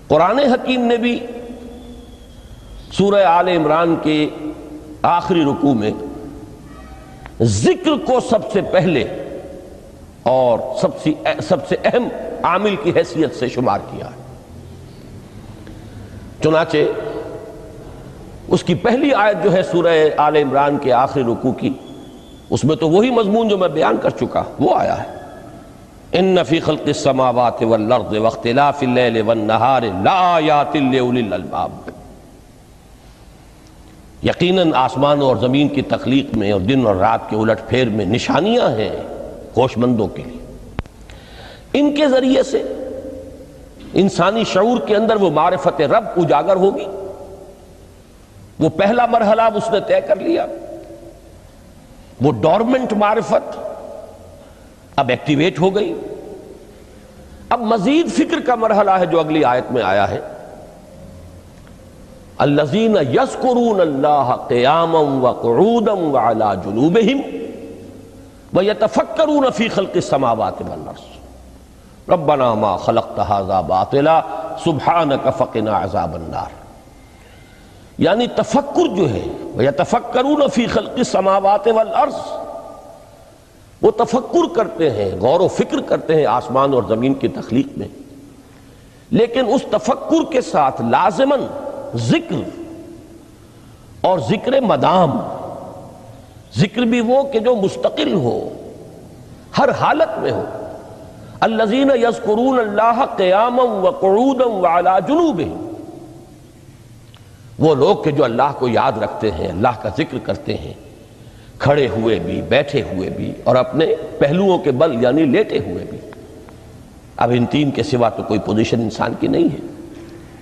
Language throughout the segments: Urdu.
قرآن حکیم نے بھی سورہ آل عمران کے آخری رکوع میں ذکر کو سب سے پہلے اور سب سے اہم عامل کی حیثیت سے شمار کیا ہے۔ چنانچہ اس کی پہلی آیت جو ہے سورہ آل عمران کے آخری رکوع کی، اس میں تو وہی مضمون جو میں بیان کر چکا وہ آیا ہے، ان فی خلق السماوات والارض واختلاف اللیل والنہار لآیات لأولی الالباب، یقیناً آسمانوں اور زمین کی تخلیق میں اور دن اور رات کے الٹ پھیر میں نشانیاں ہیں ہوش مندوں کے لیے۔ ان کے ذریعے سے انسانی شعور کے اندر وہ معرفت رب اجاگر ہوگی، وہ پہلا مرحلہ اب اس نے طے کر لیا، وہ ڈورمنٹ معرفت اب ایکٹیویٹ ہو گئی۔ اب مزید فکر کا مرحلہ ہے جو اگلی آیت میں آیا ہے، الذین یذکرون اللہ قیاما وقعودا وعلی جنوبہم ویتفکرون فی خلق السماوات والارض ربنا ما خلقت ھذا باطلا سبحانک فقنا عذاب النار۔ یعنی تفکر جو ہے ویتفکرون فی خلق السماوات والارض، وہ تفکر کرتے ہیں، غور و فکر کرتے ہیں آسمان اور زمین کی تخلیق میں، لیکن اس تفکر کے ساتھ لازماً ذکر، اور ذکر مدام، ذکر بھی وہ کہ جو مستقل ہو، ہر حالت میں ہو۔ الذین یذکرون اللہ قیاما وقعودا وعلی جنوبہم، وہ لوگ کہ جو اللہ کو یاد رکھتے ہیں، اللہ کا ذکر کرتے ہیں، کھڑے ہوئے بھی، بیٹھے ہوئے بھی، اور اپنے پہلوؤں کے بل یعنی لیٹے ہوئے بھی۔ اب ان تین کے سوا تو کوئی پوزیشن انسان کی نہیں ہے،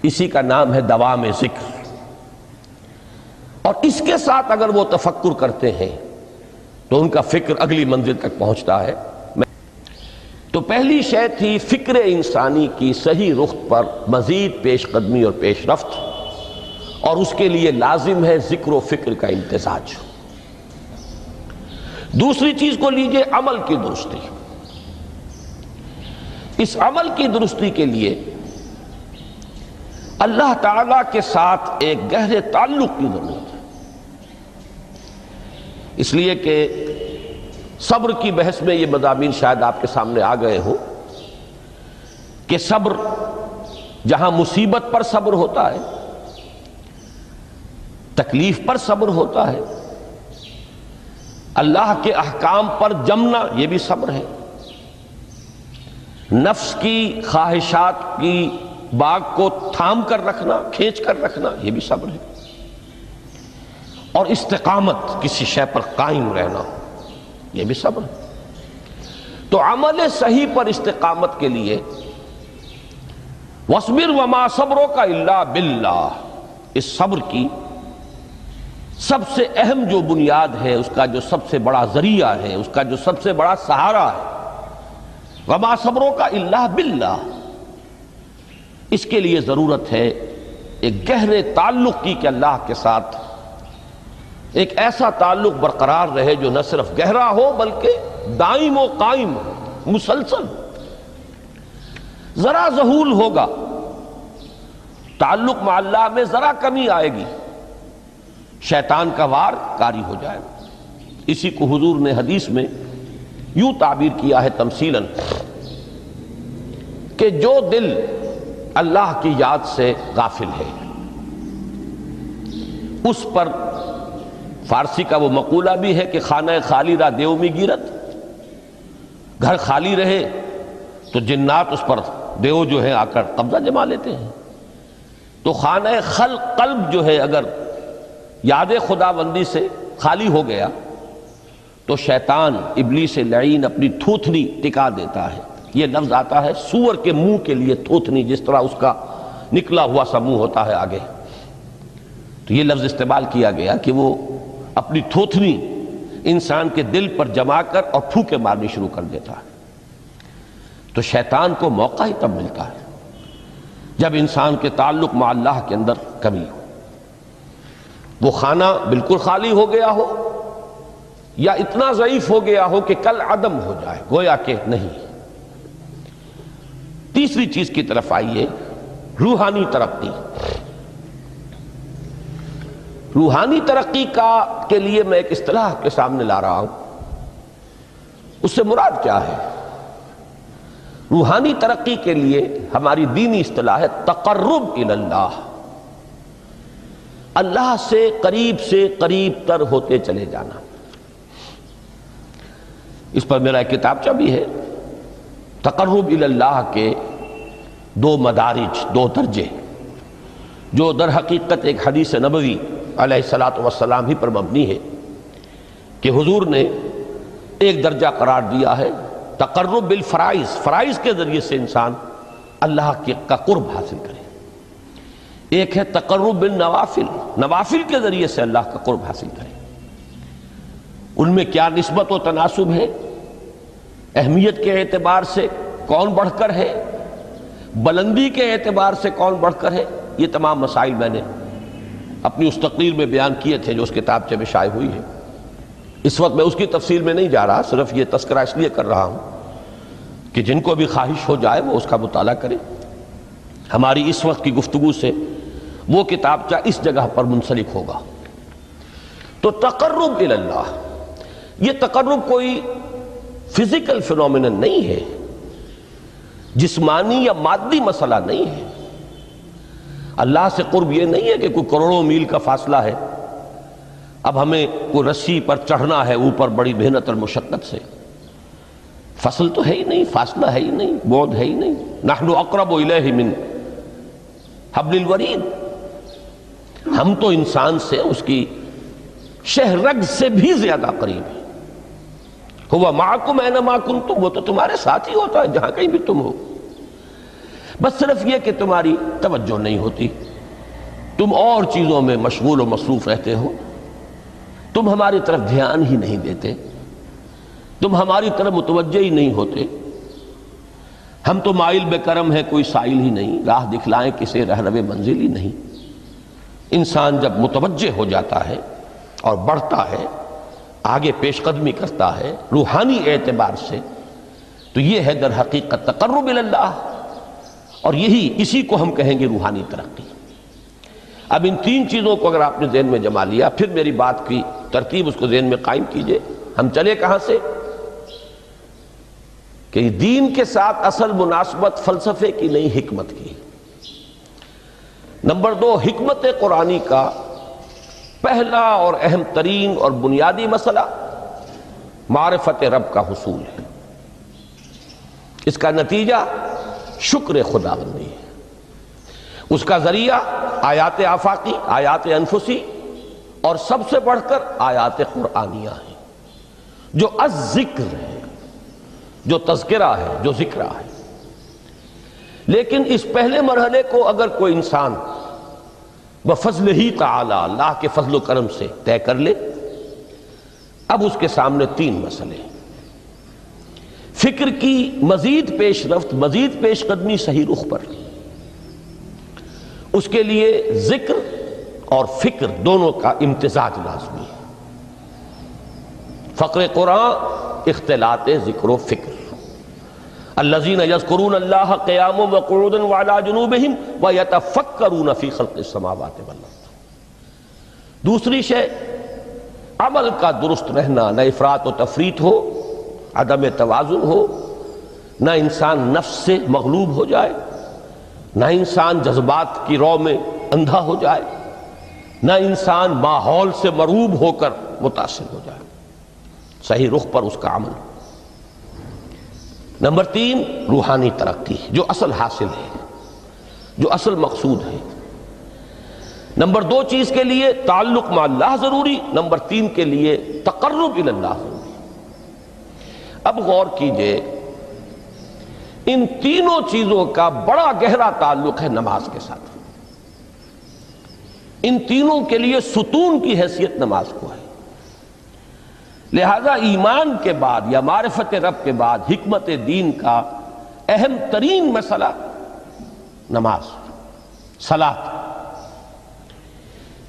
اسی کا نام ہے دوام ذکر۔ اور اس کے ساتھ اگر وہ تفکر کرتے ہیں تو ان کا فکر اگلی منزل تک پہنچتا ہے۔ تو پہلی شے تھی فکر انسانی کی صحیح رخ پر مزید پیش قدمی اور پیش رفت، اور اس کے لیے لازم ہے ذکر و فکر کا امتزاج۔ دوسری چیز کو لیجئے عمل کی درستی۔ اس عمل کی درستی کے لیے اللہ تعالیٰ کے ساتھ ایک گہرے تعلق کی ضرورت ہے، اس لیے کہ صبر کی بحث میں یہ مضامین شاید آپ کے سامنے آ گئے ہوں کہ صبر، جہاں مصیبت پر صبر ہوتا ہے، تکلیف پر صبر ہوتا ہے، اللہ کے احکام پر جمنا یہ بھی صبر ہے، نفس کی خواہشات کی باغ کو تھام کر رکھنا، کھینچ کر رکھنا یہ بھی صبر ہے، اور استقامت کسی شے پر قائم رہنا یہ بھی صبر ہے۔ تو عمل صحیح پر استقامت کے لیے وَاصْبِرْ وَمَا صَبْرُكَ إِلَّا بِاللَّهِ، اس صبر کی سب سے اہم جو بنیاد ہے، اس کا جو سب سے بڑا ذریعہ ہے، اس کا جو سب سے بڑا سہارا ہے، وَمَا صَبْرُكَ إِلَّا بِاللَّهِ، اس کے لیے ضرورت ہے ایک گہرے تعلق کی کہ اللہ کے ساتھ ایک ایسا تعلق برقرار رہے جو نہ صرف گہرا ہو بلکہ دائم و قائم ہو، مسلسل۔ ذرا ذہول ہوگا تعلق مع اللہ میں، ذرا کمی آئے گی، شیطان کا وار کاری ہو جائے گا۔ اسی کو حضور نے حدیث میں یوں تعبیر کیا ہے تمثیلاً کہ جو دل اللہ کی یاد سے غافل ہے، اس پر فارسی کا وہ مقولہ بھی ہے کہ خانہ خالی را دیو میں گیرت، گھر خالی رہے تو جنات اس پر دیو جو ہے آ کر قبضہ جما لیتے ہیں۔ تو خانہ قلب جو ہے اگر یاد خداوندی سے خالی ہو گیا تو شیطان ابلیس لعین اپنی تھوتنی ٹکا دیتا ہے۔ یہ لفظ آتا ہے سور کے منہ کے لیے تھوتنی، جس طرح اس کا نکلا ہوا سا منہ ہوتا ہے آگے، تو یہ لفظ استعمال کیا گیا کہ وہ اپنی تھوتنی انسان کے دل پر جما کر اور پھوکے مارنی شروع کر دیتا ہے۔ تو شیطان کو موقع ہی تب ملتا ہے جب انسان کے تعلق مع اللہ کے اندر کمی ہو، وہ خانہ بالکل خالی ہو گیا ہو یا اتنا ضعیف ہو گیا ہو کہ کل عدم ہو جائے، گویا کہ نہیں۔ تیسری چیز کی طرف آئیے روحانی ترقی، روحانی ترقی کے لیے میں ایک اصطلاح کے سامنے لا رہا ہوں، اس سے مراد کیا ہے؟ روحانی ترقی کے لیے ہماری دینی اصطلاح ہے تقرب الی اللہ، اللہ سے قریب تر ہوتے چلے جانا۔ اس پر میرا ایک کتابچہ بھی ہے، تقرب الی اللہ کے 2 مدارج، 2 درجے، جو در حقیقت ایک حدیث نبوی علیہ الصلوۃ والسلام ہی پر مبنی ہے کہ حضور نے ایک درجہ قرار دیا ہے تقرب بالفرائض، فرائض کے ذریعے سے انسان اللہ کا قرب حاصل کرے۔ ایک ہے تقرب بالنوافل، نوافل کے ذریعے سے اللہ کا قرب حاصل کرے۔ ان میں کیا نسبت و تناسب ہے، اہمیت کے اعتبار سے کون بڑھ کر ہے، بلندی کے اعتبار سے کون بڑھ کر ہے، یہ تمام مسائل میں نے اپنی اس تقریر میں بیان کیے تھے جو اس کتابچے میں شائع ہوئی ہے۔ اس وقت میں اس کی تفصیل میں نہیں جا رہا، صرف یہ تذکرہ اس لیے کر رہا ہوں کہ جن کو بھی خواہش ہو جائے وہ اس کا مطالعہ کرے۔ ہماری اس وقت کی گفتگو سے وہ کتابچہ اس جگہ پر منسلک ہوگا۔ تو تقرب الی اللہ، یہ تقرب کوئی فزیکل فینومینن نہیں ہے، جسمانی یا مادی مسئلہ نہیں ہے۔ اللہ سے قرب یہ نہیں ہے کہ کوئی کروڑوں میل کا فاصلہ ہے، اب ہمیں کوئی رسی پر چڑھنا ہے اوپر بڑی محنت اور مشقت سے۔ فصل تو ہے ہی نہیں، فاصلہ ہے ہی نہیں، بعد ہے ہی نہیں۔ نحن اقرب الیہ من حبل الورید، ہم تو انسان سے اس کی شہرگ سے بھی زیادہ قریب ہیں۔ ہوا معکم اینما کنتم، وہ تو تمہارے ساتھ ہی ہوتا ہے جہاں کہیں بھی تم ہو، بس صرف یہ کہ تمہاری توجہ نہیں ہوتی، تم اور چیزوں میں مشغول و مصروف رہتے ہو، تم ہماری طرف دھیان ہی نہیں دیتے، تم ہماری طرف متوجہ ہی نہیں ہوتے۔ ہم تو مائل بے کرم ہے، کوئی سائل ہی نہیں، راہ دکھلائیں کسے رہنو منزل ہی نہیں۔ انسان جب متوجہ ہو جاتا ہے اور بڑھتا ہے، آگے پیش قدمی کرتا ہے روحانی اعتبار سے، تو یہ ہے در حقیقت تقرب الی اللہ، اور اسی کو ہم کہیں گے روحانی ترقی۔ اب ان 3 چیزوں کو اگر آپ نے ذہن میں جما لیا، پھر میری بات کی ترتیب اس کو ذہن میں قائم کیجئے۔ ہم چلے کہاں سے؟ کہ دین کے ساتھ اصل مناسبت فلسفے کی نہیں، حکمت کی۔ نمبر 2، حکمت قرآنی کا پہلا اور اہم ترین اور بنیادی مسئلہ معرفت رب کا حصول ہے۔ اس کا نتیجہ شکر خداوندی ہے، اس کا ذریعہ آیات آفاقی، آیات انفسی، اور سب سے بڑھ کر آیات قرآنیہ ہیں، جو الذکر ہے، جو تذکرہ ہے، جو ذکرہ ہے۔ لیکن اس پہلے مرحلے کو اگر کوئی انسان بفضل ہی تعالی، اللہ کے فضل و کرم سے طے کر لے، اب اس کے سامنے 3 مسئلے ہیں۔ فکر کی مزید پیش رفت، مزید پیش قدمی صحیح رخ پر، اس کے لیے ذکر اور فکر دونوں کا امتزاج لازمی ہے۔ فقر قرآن اختلاط ذکر و فکر۔ الذین یذکرون اللہ قیاما وقعودا وعلی جنوبہم ویتفکرون فی خلق السماوات والارض۔ دوسری شے عمل کا درست رہنا، نہ افراط و تفریط ہو، عدم توازن ہو، نہ انسان نفس سے مغلوب ہو جائے، نہ انسان جذبات کی رو میں اندھا ہو جائے، نہ انسان ماحول سے مرعوب ہو کر متاثر ہو جائے، صحیح رخ پر اس کا عمل۔ نمبر 3، روحانی ترقی، جو اصل حاصل ہے، جو اصل مقصود ہے۔ نمبر 2 چیز کے لیے تعلق مع اللہ ضروری، نمبر 3 کے لیے تقرب الی اللہ ضروری۔ اب غور کیجئے، ان تینوں چیزوں کا بڑا گہرا تعلق ہے نماز کے ساتھ۔ ان تینوں کے لیے ستون کی حیثیت نماز کو ہے۔ لہذا ایمان کے بعد یا معرفت رب کے بعد حکمت دین کا اہم ترین مسئلہ نماز، صلاۃ۔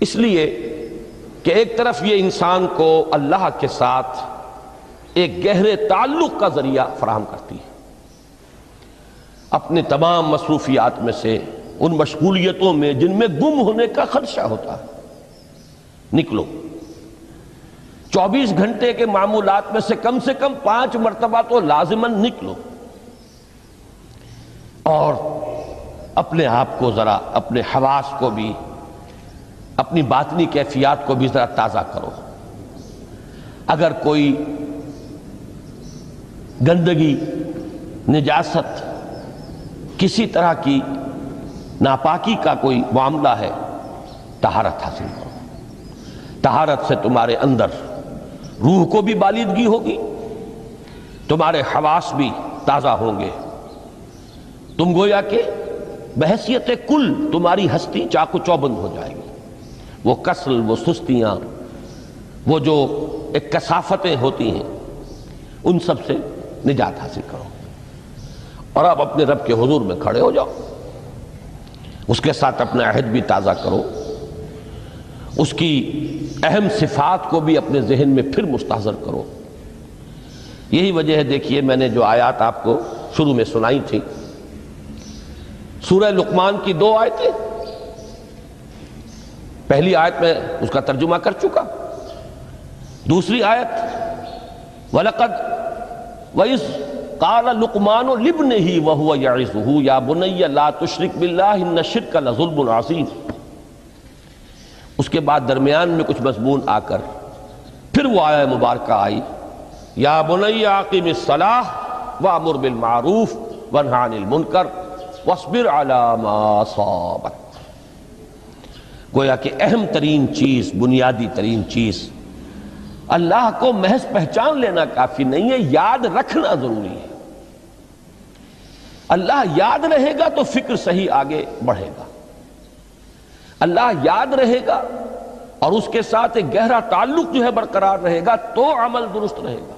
اس لیے کہ ایک طرف یہ انسان کو اللہ کے ساتھ ایک گہرے تعلق کا ذریعہ فراہم کرتی ہے، اپنے تمام مصروفیات میں سے ان مشغولیتوں میں جن میں گم ہونے کا خدشہ ہوتا ہے، نکلو۔ 24 گھنٹے کے معمولات میں سے کم 5 مرتبہ تو لازماً نکلو، اور اپنے آپ کو ذرا، اپنے حواس کو بھی، اپنی باطنی کیفیات کو بھی ذرا تازہ کرو۔ اگر کوئی گندگی، نجاست، کسی طرح کی ناپاکی کا کوئی معاملہ ہے، طہارت حاصل کرو۔ طہارت سے تمہارے اندر روح کو بھی بالیدگی ہوگی، تمہارے حواس بھی تازہ ہوں گے، تم گویا کہ بحیثیت کل تمہاری ہستی چاق و چوبند ہو جائے گی۔ وہ کسل، وہ سستیاں، وہ جو ایک کثافتیں ہوتی ہیں، ان سب سے نجات حاصل کرو، اور اب اپنے رب کے حضور میں کھڑے ہو جاؤ، اس کے ساتھ اپنا عہد بھی تازہ کرو، اس کی اہم صفات کو بھی اپنے ذہن میں پھر مستحضر کرو۔ یہی وجہ ہے، دیکھیے میں نے جو آیات آپ کو شروع میں سنائی تھی، سورہ لقمان کی 2 آیتیں، پہلی آیت میں اس کا ترجمہ کر چکا، دوسری آیت وَلَقَدْ وَإِذْ قَالَ لُقْمَانُ لِابْنِهِ وَهُوَ يَعِظُهُ يَا بُنَيَّ لَا تُشْرِكْ بِاللَّهِ إِنَّ الشِّرْكَ لَظُلْمٌ عَظِيمٌ۔ اس کے بعد درمیان میں کچھ مضمون آ کر پھر وہ آیہ مبارکہ آئی، یا بنی اقیم الصلاۃ وامر بالمعروف وانہ عن المنکر واصبر علی ما اصابک۔ گویا کہ اہم ترین چیز، بنیادی ترین چیز، اللہ کو محض پہچان لینا کافی نہیں ہے، یاد رکھنا ضروری ہے۔ اللہ یاد رہے گا تو فکر صحیح آگے بڑھے گا، اللہ یاد رہے گا اور اس کے ساتھ ایک گہرا تعلق جو ہے برقرار رہے گا تو عمل درست رہے گا۔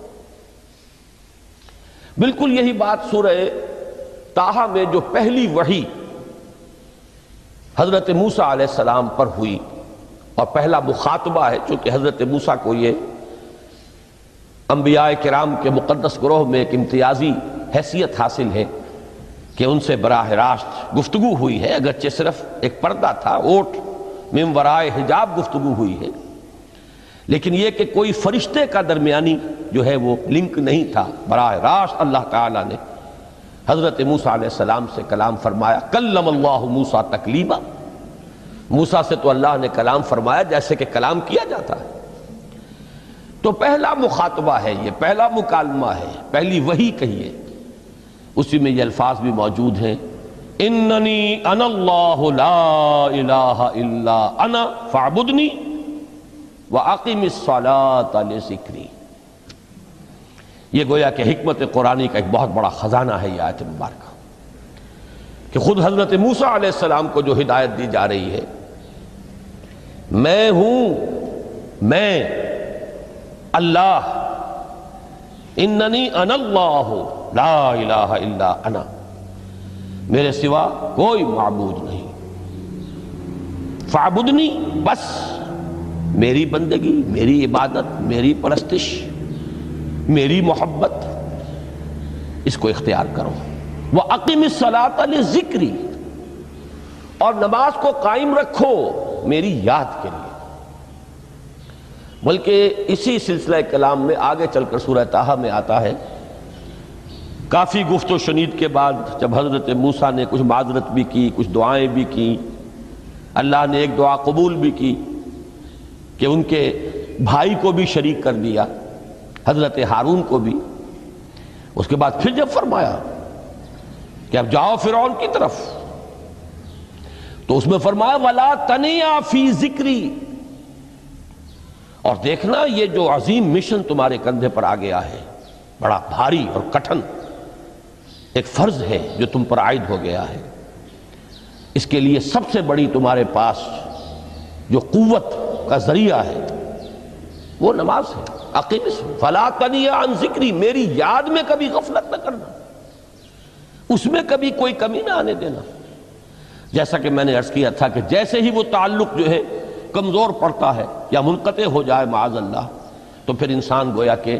بالکل یہی بات سورہ طٰہٰ میں جو پہلی وحی حضرت موسیٰ علیہ السلام پر ہوئی، اور پہلا مخاطبہ ہے، چونکہ حضرت موسیٰ کو یہ انبیاء کرام کے مقدس گروہ میں ایک امتیازی حیثیت حاصل ہے کہ ان سے براہ راست گفتگو ہوئی ہے، اگرچہ صرف ایک پردہ تھا، اوٹ من ورائے حجاب گفتگو ہوئی ہے، لیکن یہ کہ کوئی فرشتے کا درمیانی جو ہے وہ لنک نہیں تھا، براہ راست اللہ تعالیٰ نے حضرت موسیٰ علیہ السلام سے کلام فرمایا۔ کلم اللہ موسیٰ تکلیما، موسیٰ سے تو اللہ نے کلام فرمایا جیسے کہ کلام کیا جاتا ہے۔ تو پہلا مخاطبہ ہے، یہ پہلا مکالمہ ہے، پہلی وحی کہیے، اسی میں یہ الفاظ بھی موجود ہیں، اننی انا اللہ لا الہ الا انا فاعبدنی واقم الصلاۃ لذکری۔ یہ گویا کہ حکمت قرآنی کا ایک بہت بڑا خزانہ ہے یہ آیت مبارکہ، کہ خود حضرت موسیٰ علیہ السلام کو جو ہدایت دی جا رہی ہے، میں ہوں، میں اللہ، اننی انا اللہ لا الہ الا انا، میرے سوا کوئی معبود نہیں، فاعبدنی، بس میری بندگی، میری عبادت، میری پرستش، میری محبت، اس کو اختیار کرو۔ وَأَقِمِ الصَّلَاةَ لِذِكْرِي، اور نماز کو قائم رکھو میری یاد کے لیے۔ بلکہ اسی سلسلہ کلام میں آگے چل کر سورہ طٰہٰ میں آتا ہے، کافی گفت و شنید کے بعد جب حضرت موسیٰ نے کچھ معذرت بھی کی، کچھ دعائیں بھی کی، اللہ نے ایک دعا قبول بھی کی کہ ان کے بھائی کو بھی شریک کر دیا، حضرت ہارون کو بھی۔ اس کے بعد پھر جب فرمایا کہ اب جاؤ فرعون کی طرف، تو اس میں فرمایا وَلَا تَنِيَا فِي ذِكْرِي، اور دیکھنا یہ جو عظیم مشن تمہارے کندھے پر آ گیا ہے، بڑا بھاری اور کٹھن ایک فرض ہے جو تم پر عائد ہو گیا ہے، اس کے لیے سب سے بڑی تمہارے پاس جو قوت کا ذریعہ ہے وہ نماز ہے۔ اقیم فلا تنیا عن ذکری، میری یاد میں کبھی غفلت نہ کرنا، اس میں کبھی کوئی کمی نہ آنے دینا۔ جیسا کہ میں نے عرض کیا تھا کہ جیسے ہی وہ تعلق جو ہے کمزور پڑتا ہے یا منقطع ہو جائے معاذ اللہ، تو پھر انسان گویا کہ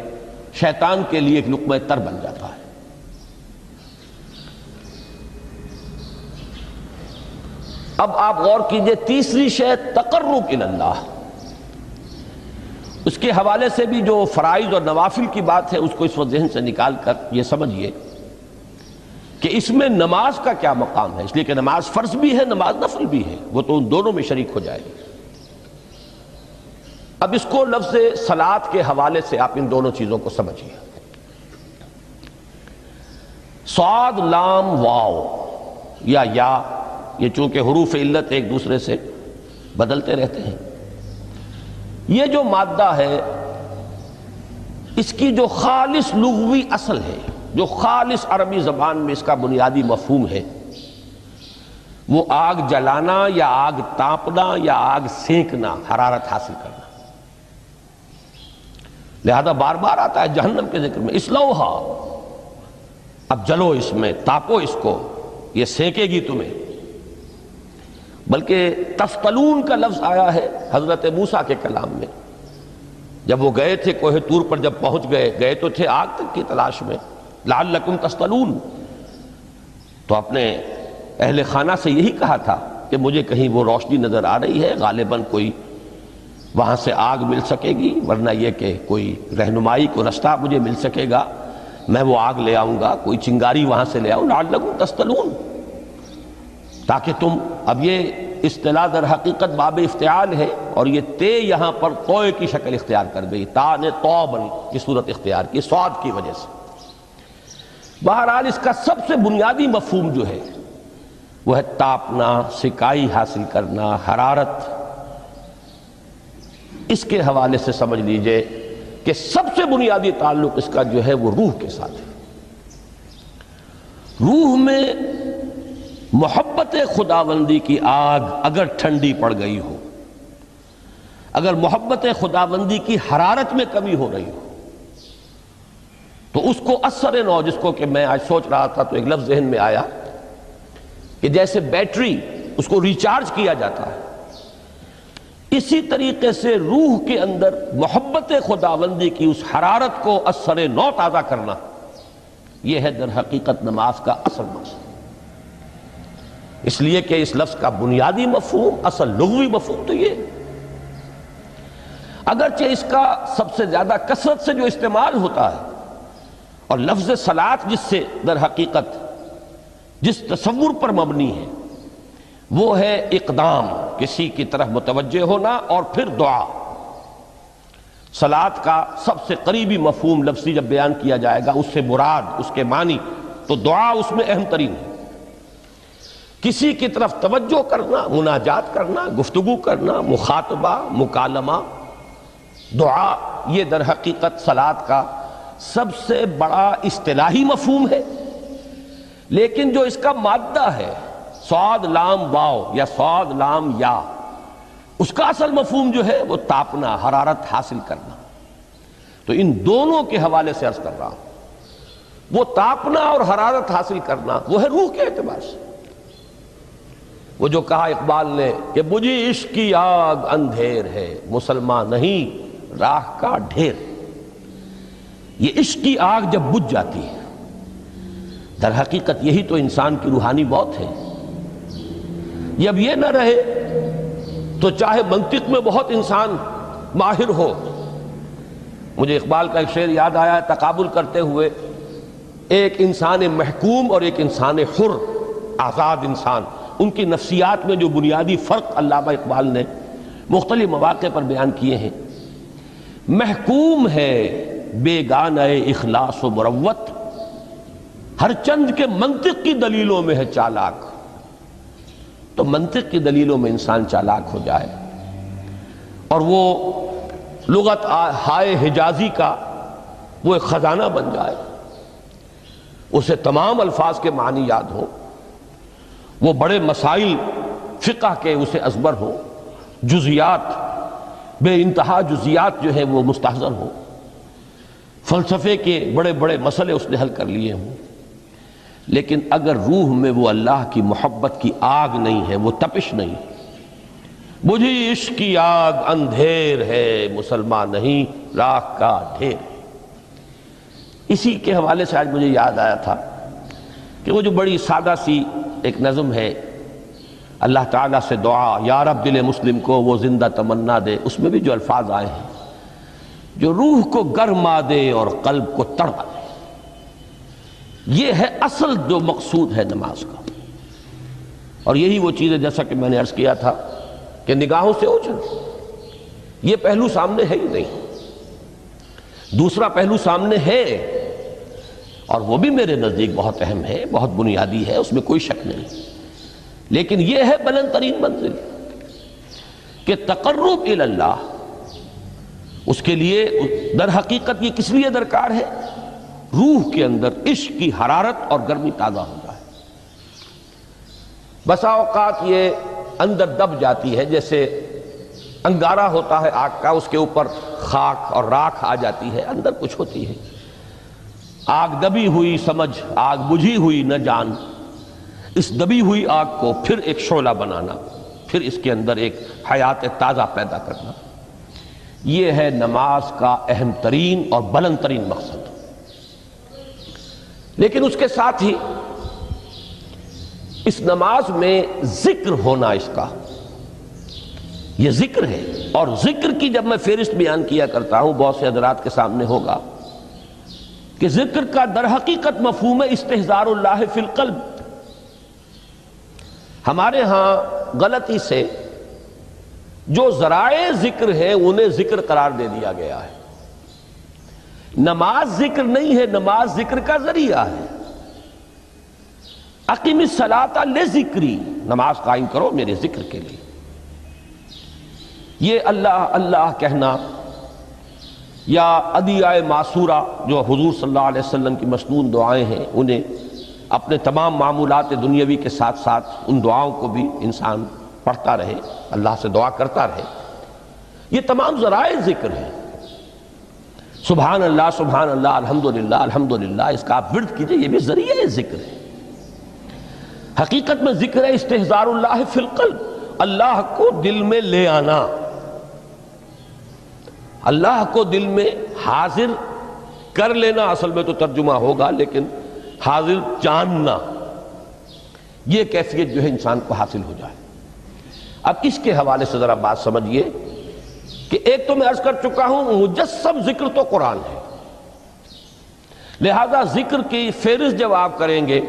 شیطان کے لیے ایک لقمہ تر بن جاتا ہے۔ اب آپ غور کیجئے، تیسری شے تقرب الی اللہ، اس کے حوالے سے بھی جو فرائض اور نوافل کی بات ہے اس کو اس وقت ذہن سے نکال کر یہ سمجھیے کہ اس میں نماز کا کیا مقام ہے، اس لیے کہ نماز فرض بھی ہے، نماز نفل بھی ہے، وہ تو ان دونوں میں شریک ہو جائے گی۔ اب اس کو لفظ صلاۃ کے حوالے سے آپ ان دونوں چیزوں کو سمجھیے۔ صاد لام واو یا یہ چونکہ حروف علت ایک دوسرے سے بدلتے رہتے ہیں، یہ جو مادہ ہے اس کی جو خالص لغوی اصل ہے، جو خالص عربی زبان میں اس کا بنیادی مفہوم ہے، وہ آگ جلانا یا آگ تاپنا یا آگ سینکنا، حرارت حاصل کرنا۔ لہذا بار بار آتا ہے جہنم کے ذکر میں، اسلوہا، اب جلو اس میں، تاپو اس کو، یہ سینکے گی تمہیں۔ بلکہ تفتلون کا لفظ آیا ہے حضرت موسیٰ کے کلام میں، جب وہ گئے تھے کوہ طور پر، جب پہنچ گئے تو تھے آگ تک کی تلاش میں، لعلکم تفتلون، تو اپنے اہل خانہ سے یہی کہا تھا کہ مجھے کہیں وہ روشنی نظر آ رہی ہے، غالباً کوئی وہاں سے آگ مل سکے گی، ورنہ یہ کہ کوئی رہنمائی کو رستہ مجھے مل سکے گا، میں وہ آگ لے آؤں گا، کوئی چنگاری وہاں سے لے آؤں، لعلکم تفتلون، تاکہ تم، اب یہ اصطلاح در حقیقت باب افتعال ہے، اور یہ تے یہاں پر توئے کی شکل اختیار کر گئی، تا نے تو کی صورت اختیار کی صاد کی وجہ سے۔ بہرحال اس کا سب سے بنیادی مفہوم جو ہے وہ ہے تاپنا، سکائی حاصل کرنا، حرارت۔ اس کے حوالے سے سمجھ لیجئے کہ سب سے بنیادی تعلق اس کا جو ہے وہ روح کے ساتھ ہے۔ روح میں محبت خداوندی کی آگ اگر ٹھنڈی پڑ گئی ہو، اگر محبت خداوندی کی حرارت میں کمی ہو رہی ہو، تو اس کو اثر نو، جس کو کہ میں آج سوچ رہا تھا تو ایک لفظ ذہن میں آیا کہ جیسے بیٹری اس کو ریچارج کیا جاتا ہے، اسی طریقے سے روح کے اندر محبت خداوندی کی اس حرارت کو اثر نو تازہ کرنا، یہ ہے در حقیقت نماز کا اصل مقصد۔ اس لیے کہ اس لفظ کا بنیادی مفہوم، اصل لغوی مفہوم تو یہ، اگرچہ اس کا سب سے زیادہ کثرت سے جو استعمال ہوتا ہے، اور لفظ صلاۃ جس سے در حقیقت جس تصور پر مبنی ہے وہ ہے اقدام، کسی کی طرف متوجہ ہونا اور پھر دعا۔ صلاۃ کا سب سے قریبی مفہوم لفظی جب بیان کیا جائے گا، اس سے مراد، اس کے معنی، تو دعا اس میں اہم ترین ہے۔ کسی کی طرف توجہ کرنا، مناجات کرنا، گفتگو کرنا، مخاطبہ، مکالمہ، دعا، یہ در حقیقت صلاۃ کا سب سے بڑا اصطلاحی مفہوم ہے۔ لیکن جو اس کا مادہ ہے، صاد لام واو یا صاد لام یا، اس کا اصل مفہوم جو ہے وہ تاپنا، حرارت حاصل کرنا۔ تو ان دونوں کے حوالے سے عرض کر رہا ہوں، وہ تاپنا اور حرارت حاصل کرنا وہ ہے روح کے اعتبار سے۔ وہ جو کہا اقبال نے کہ بجھی عشق کی آگ اندھیر ہے، مسلمان نہیں راہ کا ڈھیر۔ یہ عشق کی آگ جب بجھ جاتی ہے، در حقیقت یہی تو انسان کی روحانی موت ہے۔ جب یہ نہ رہے تو چاہے منطق میں بہت انسان ماہر ہو، مجھے اقبال کا ایک شعر یاد آیا ہے تقابل کرتے ہوئے، ایک انسان محکوم اور ایک انسان حر، آزاد انسان، ان کی نفسیات میں جو بنیادی فرق علامہ اقبال نے مختلف مواقع پر بیان کیے ہیں۔ محکوم ہے بیگانہ اخلاص و مروت، ہر چند کے منطق کی دلیلوں میں ہے چالاک۔ تو منطق کی دلیلوں میں انسان چالاک ہو جائے اور وہ لغت ہائے حجازی کا وہ ایک خزانہ بن جائے، اسے تمام الفاظ کے معنی یاد ہوں، وہ بڑے مسائل فقہ کے اسے ازبر ہوں، جزیات، بے انتہا جزیات جو ہیں وہ مستحضر ہوں، فلسفے کے بڑے بڑے مسئلے اس نے حل کر لیے ہوں، لیکن اگر روح میں وہ اللہ کی محبت کی آگ نہیں ہے، وہ تپش نہیں، بجھی عشق کی آگ اندھیر ہے، مسلمان نہیں راہ کا ڈھیر۔ اسی کے حوالے سے آج مجھے یاد آیا تھا کہ وہ جو بڑی سادہ سی ایک نظم ہے، اللہ تعالیٰ سے دعا، یا رب دل مسلم کو وہ زندہ تمنا دے، اس میں بھی جو الفاظ آئے ہیں جو روح کو گرما دے اور قلب کو تڑپا دے، یہ ہے اصل جو مقصود ہے نماز کا۔ اور یہی وہ چیز ہے جیسا کہ میں نے عرض کیا تھا کہ نگاہوں سے اوجھل، یہ پہلو سامنے ہے ہی نہیں، دوسرا پہلو سامنے ہے اور وہ بھی میرے نزدیک بہت اہم ہے، بہت بنیادی ہے، اس میں کوئی شک نہیں، لیکن یہ ہے بلند ترین منزل کہ تقرب الی اللہ، اس کے لیے در حقیقت یہ کس لیے درکار ہے؟ روح کے اندر عشق کی حرارت اور گرمی تازہ ہو جائے۔ بسا اوقات یہ اندر دب جاتی ہے، جیسے انگارہ ہوتا ہے آگ کا، اس کے اوپر خاک اور راکھ آ جاتی ہے، اندر کچھ ہوتی ہے، آگ دبی ہوئی سمجھ، آگ بجھی ہوئی نہ جان، اس دبی ہوئی آگ کو پھر ایک شعلہ بنانا، پھر اس کے اندر ایک حیات تازہ پیدا کرنا، یہ ہے نماز کا اہم ترین اور بلند ترین مقصد۔ لیکن اس کے ساتھ ہی اس نماز میں ذکر ہونا، اس کا یہ ذکر ہے، اور ذکر کی جب میں فہرست بیان کیا کرتا ہوں بہت سے حضرات کے سامنے ہوگا کہ ذکر کا در حقیقت مفہوم ہے استحضار اللہ فی القلب۔ ہمارے ہاں غلطی سے جو ذرائع ذکر ہیں انہیں ذکر قرار دے دیا گیا ہے۔ نماز ذکر نہیں ہے، نماز ذکر کا ذریعہ ہے۔ اقیم الصلاۃ لذکری، نماز قائم کرو میرے ذکر کے لیے۔ یہ اللہ اللہ کہنا یا ادعیہ معصورہ جو حضور صلی اللہ علیہ وسلم کی مسنون دعائیں ہیں، انہیں اپنے تمام معمولات دنیاوی کے ساتھ ساتھ ان دعاؤں کو بھی انسان پڑھتا رہے، اللہ سے دعا کرتا رہے، یہ تمام ذرائع ذکر ہیں۔ سبحان اللہ الحمدللہ الحمدللہ، اس کا آپ ورد کیجئے، یہ بھی ذریعہ ذکر ہے۔ حقیقت میں ذکر ہے استحضار اللہ فی القلب، اللہ کو دل میں لے آنا، اللہ کو دل میں حاضر کر لینا، اصل میں تو ترجمہ ہوگا، لیکن حاضر جاننا، یہ کیفیت جو ہے انسان کو حاصل ہو جائے۔ اب اس کے حوالے سے ذرا بات سمجھیے کہ ایک تو میں عرض کر چکا ہوں مجسم ذکر تو قرآن ہے، لہذا ذکر کی فہرست جب آپ کریں گے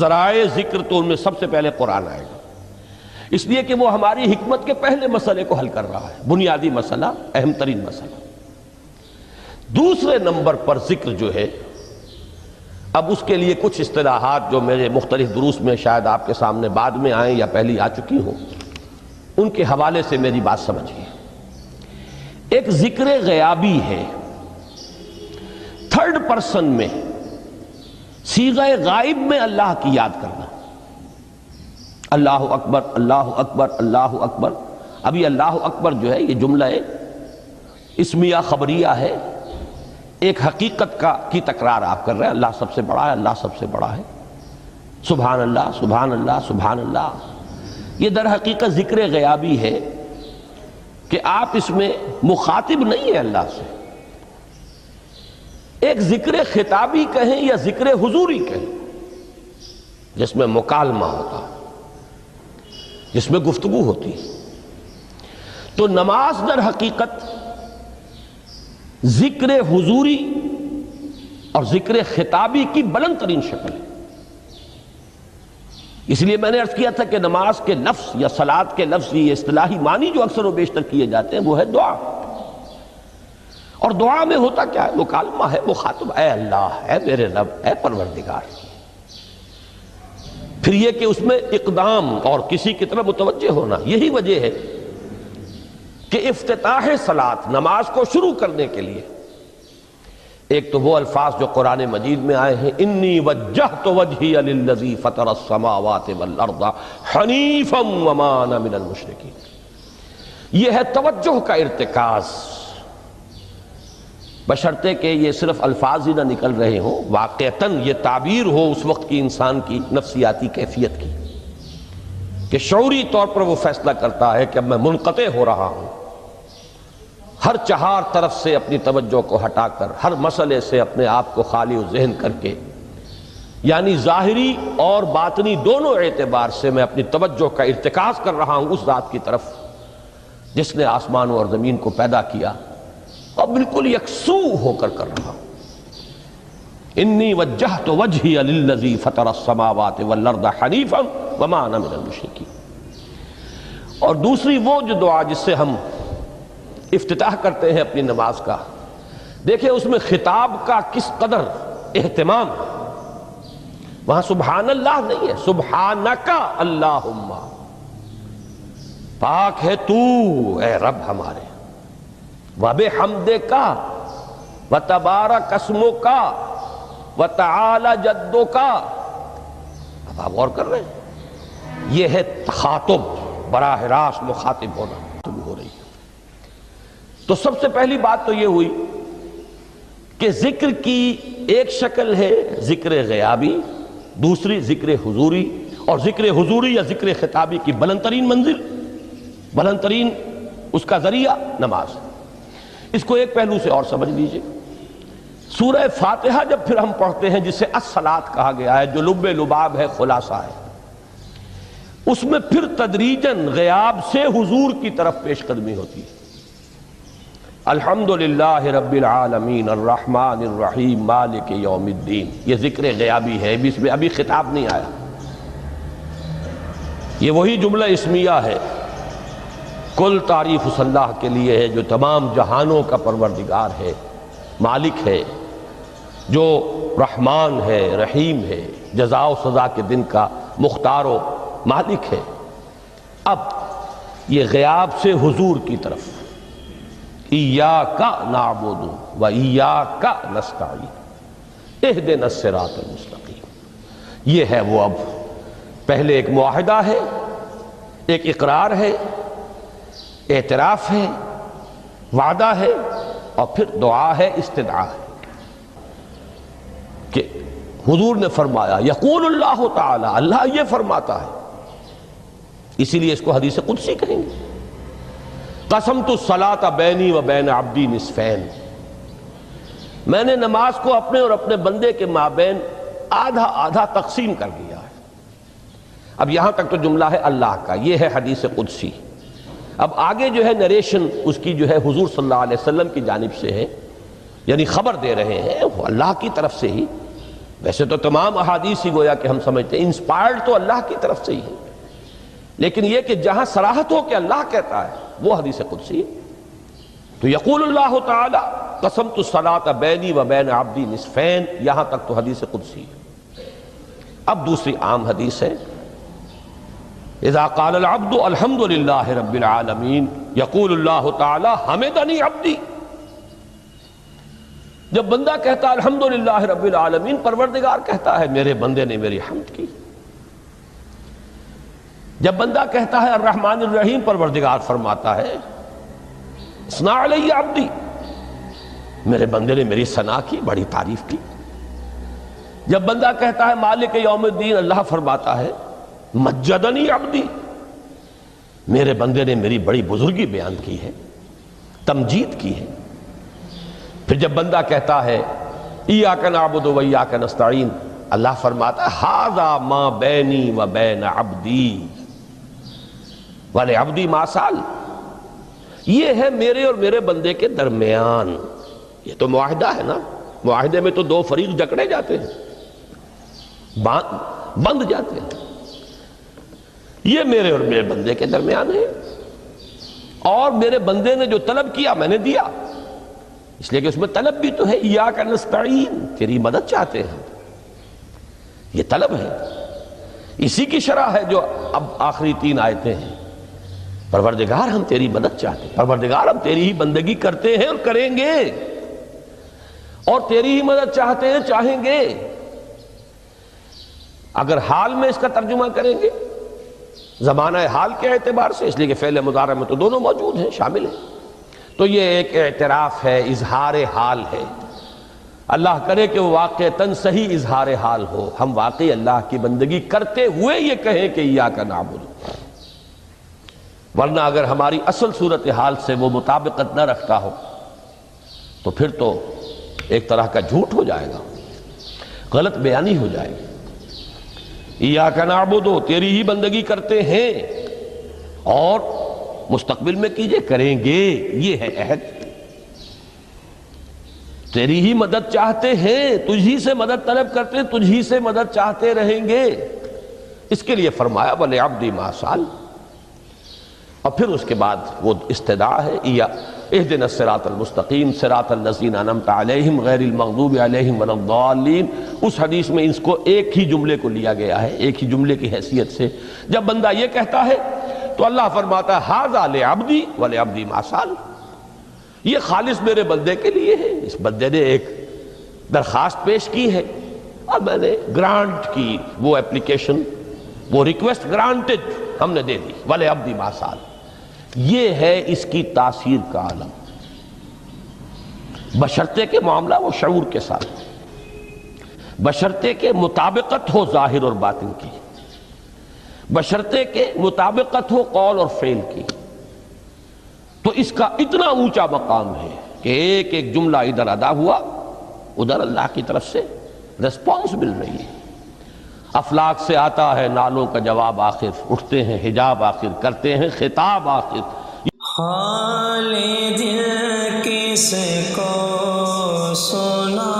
ذرائع ذکر تو ان میں سب سے پہلے قرآن آئے گا، اس لیے کہ وہ ہماری حکمت کے پہلے مسئلے کو حل کر رہا ہے، بنیادی مسئلہ، اہم ترین مسئلہ۔ دوسرے نمبر پر ذکر جو ہے، اب اس کے لیے کچھ اصطلاحات جو میرے مختلف دروس میں شاید آپ کے سامنے بعد میں آئیں یا پہلی آ چکی ہوں، ان کے حوالے سے میری بات سمجھیے۔ ایک ذکر غیابی ہے، تھرڈ پرسن میں، صیغہ غائب میں اللہ کی یاد کرنا، اللہ اکبر اللہ اکبر اللہ اکبر۔ ابھی اللہ اکبر جو ہے یہ جملہ اسمیہ خبریہ ہے، ایک حقیقت کی تکرار آپ کر رہے ہیں، اللہ سب سے بڑا ہے، اللہ سب سے بڑا ہے، سبحان اللہ سبحان اللہ سبحان اللہ۔ یہ در حقیقت ذکر غیابی ہے کہ آپ اس میں مخاطب نہیں ہیں اللہ سے، ایک ذکر خطابی کہیں یا ذکر حضوری کہیں، جس میں مکالمہ ہوتا ہے، جس میں گفتگو ہوتی ہے۔ تو نماز در حقیقت ذکر حضوری اور ذکر خطابی کی بلند ترین شکل ہے۔ اس لیے میں نے عرض کیا تھا کہ نماز کے لفظ یا صلاۃ کے لفظ، یہ اصطلاحی معنی جو اکثر و بیشتر کیے جاتے ہیں وہ ہے دعا، اور دعا میں ہوتا کیا ہے؟ مکالمہ ہے، مخاطب، اے اللہ، اے میرے رب، اے پروردگار۔ پھر یہ کہ اس میں اقدام اور کسی کی طرف متوجہ ہونا، یہی وجہ ہے کہ افتتاح صلاۃ، نماز کو شروع کرنے کے لیے ایک تو وہ الفاظ جو قرآن مجید میں آئے ہیں، انی وجہت وجہی للذی فطر السماوات والارض حنیفا وما انا من المشرکین، یہ ہے توجہ کا ارتکاز، بشرطے کہ یہ صرف الفاظ ہی نہ نکل رہے ہوں، واقعتاً یہ تعبیر ہو اس وقت کی انسان کی نفسیاتی کیفیت کی، کہ شعوری طور پر وہ فیصلہ کرتا ہے کہ اب میں منقطع ہو رہا ہوں، ہر چہار طرف سے اپنی توجہ کو ہٹا کر، ہر مسئلے سے اپنے آپ کو خالی و ذہن کر کے یعنی ظاہری اور باطنی دونوں اعتبار سے میں اپنی توجہ کا ارتکاز کر رہا ہوں اس ذات کی طرف جس نے آسمانوں اور زمین کو پیدا کیا، اور بالکل یکسو ہو کر رہا ہوں۔ انی وجہت وجہی للذی فطر السماوات والارض حنیفا وما انا من المشرکین۔ اور دوسری وہ جو دعا جس سے ہم افتتاح کرتے ہیں اپنی نماز کا، دیکھیں اس میں خطاب کا کس قدر اہتمام، وہاں سبحان اللہ نہیں ہے، سبحانک اللہم، پاک ہے تو اے رب ہمارے، وبحمدک وتبارک اسمک وتعالی جدک۔ اب آپ غور کر رہے ہیں، یہ ہے تخاطب، براہ راست مخاطب ہونا ہو رہی ہے۔ تو سب سے پہلی بات تو یہ ہوئی کہ ذکر کی ایک شکل ہے ذکر غیابی، دوسری ذکر حضوری، اور ذکر حضوری یا ذکر خطابی کی بلند ترین منزل، بلند ترین اس کا ذریعہ نماز۔ اس کو ایک پہلو سے اور سمجھ لیجئے، سورہ فاتحہ جب پھر ہم پڑھتے ہیں جسے الصلاۃ کہا گیا ہے، جو لب لباب ہے، خلاصہ ہے، اس میں پھر تدریجاً غیاب سے حضور کی طرف پیش قدمی ہوتی ہے۔ الحمدللہ رب العالمین الرحمن الرحیم مالک یوم الدین، یہ ذکر غیابی ہے، اس میں ابھی خطاب نہیں آیا، یہ وہی جملہ اسمیہ ہے۔ کل تعریف اس اللہ کے لیے ہے جو تمام جہانوں کا پروردگار ہے، مالک ہے، جو رحمان ہے، رحیم ہے، جزا و سزا کے دن کا مختار و مالک ہے۔ اب یہ غیاب سے حضور کی طرف، ایاک نعبد و ایاک نستعین اہدنا الصراط المستقیم، یہ ہے وہ۔ اب پہلے ایک معاہدہ ہے، ایک اقرار ہے، اعتراف ہے، وعدہ ہے، اور پھر دعا ہے، استدعا ہے کہ حضور نے فرمایا، یقول اللہ تعالی، اللہ یہ فرماتا ہے، اسی لیے اس کو حدیث قدسی کہیں گے۔ قسمت الصلاۃ بینی و بین عبدی نصفین، میں نے نماز کو اپنے اور اپنے بندے کے مابین آدھا آدھا تقسیم کر دیا ہے۔ اب یہاں تک تو جملہ ہے اللہ کا، یہ ہے حدیث قدسی۔ اب آگے جو ہے نریشن اس کی جو ہے حضور صلی اللہ علیہ وسلم کی جانب سے ہے، یعنی خبر دے رہے ہیں وہ اللہ کی طرف سے ہی۔ ویسے تو تمام احادیث ہی گویا کہ ہم سمجھتے ہیں انسپائرڈ تو اللہ کی طرف سے ہی ہے، لیکن یہ کہ جہاں صراحت ہو کہ اللہ کہتا ہے وہ حدیث قدسی ہے۔ تو یقول اللہ تعالی قسمت الصلاۃ بینی و بین عبدی نصفین، یہاں تک تو حدیث قدسی ہے۔ اب دوسری عام حدیث ہے، اذا قال العبد الحمد للہ رب العالمین یقول اللہ تعالی حمدنی عبدی، جب بندہ کہتا ہے الحمدللہ رب العالمین، پروردگار کہتا ہے میرے بندے نے میری حمد کی۔ جب بندہ کہتا ہے الرحمن الرحیم، پروردگار فرماتا ہے اثنا علی عبدی، میرے بندے نے میری ثنا کی، بڑی تعریف کی۔ جب بندہ کہتا ہے مالک یوم الدین، اللہ فرماتا ہے مجدنی عبدی، میرے بندے نے میری بڑی بزرگی بیان کی ہے، تمجید کی ہے۔ پھر جب بندہ کہتا ہے ایاک نعبد و ایاک نستعین، اللہ فرماتا ہے ھذا ما بینی و بین عبدی ولعبدی ما سأل، یہ ہے میرے اور میرے بندے کے درمیان۔ یہ تو معاہدہ ہے نا، معاہدے میں تو دو فریق جکڑے جاتے ہیں، بند جاتے ہیں، یہ میرے اور میرے بندے کے درمیان ہے، اور میرے بندے نے جو طلب کیا میں نے دیا، اس لیے کہ اس میں طلب بھی تو ہے، ایاک نستعین، تیری مدد چاہتے ہیں، یہ طلب ہے۔ اسی کی شرح ہے جو اب آخری 3 آیتیں ہیں، پروردگار ہم تیری مدد چاہتے ہیں، پروردگار ہم تیری ہی بندگی کرتے ہیں اور کریں گے، اور تیری ہی مدد چاہتے ہیں، چاہیں گے۔ اگر حال میں اس کا ترجمہ کریں گے زمانہ حال کے اعتبار سے، اس لیے کہ فعل مضارع میں تو دونوں موجود ہیں، شامل ہیں، تو یہ ایک اعتراف ہے، اظہار حال ہے۔ اللہ کرے کہ وہ واقعتاً صحیح اظہار حال ہو، ہم واقعی اللہ کی بندگی کرتے ہوئے یہ کہیں کہ ایاک نعبد، ورنہ اگر ہماری اصل صورتحال سے وہ مطابقت نہ رکھتا ہو تو پھر تو ایک طرح کا جھوٹ ہو جائے گا، غلط بیانی ہو جائے گی۔ ایاک نعبد، تیری ہی بندگی کرتے ہیں، اور مستقبل میں کیجئے، کریں گے، یہ ہے عہد، تیری ہی مدد چاہتے ہیں، تجھی سے مدد طلب کرتے ہیں، تجھی سے مدد چاہتے رہیں گے۔ اس کے لیے فرمایا وَلِعَبْدِ مَا سَأَلَ، اور پھر اس کے بعد وہ استدعا ہے اهدنا الصراط المستقیم صراط الذین انعمت علیہم غیر المغضوب علیہم ولا الضالین۔ اس حدیث میں اس کو ایک ہی جملے کو لیا گیا ہے، ایک ہی جملے کی حیثیت سے۔ جب بندہ یہ کہتا ہے تو اللہ فرماتا ہے ھذا لعبدی ولعبدی ما سأل، یہ خالص میرے بندے کے لیے ہے، اس بندے نے ایک درخواست پیش کی ہے اور میں نے گرانٹ کی، وہ اپلیکیشن، وہ ریکویسٹ گرانٹڈ ہم نے دے دی، ولعبدی ما سأل۔ یہ ہے اس کی تاثیر کا عالم، بشرطے کے معاملہ وہ شعور کے ساتھ، بشرطے کے مطابقت ہو ظاہر اور باطن کی، بشرطے کے مطابقت ہو قول اور فعل کی، تو اس کا اتنا اونچا مقام ہے کہ ایک ایک جملہ ادھر ادا ہوا، ادھر اللہ کی طرف سے ریسپانس مل رہی ہے۔ افلاک سے آتا ہے نالوں کا جواب آخر، اٹھتے ہیں حجاب آخر، کرتے ہیں خطاب آخر۔ حال دل کس کو سنا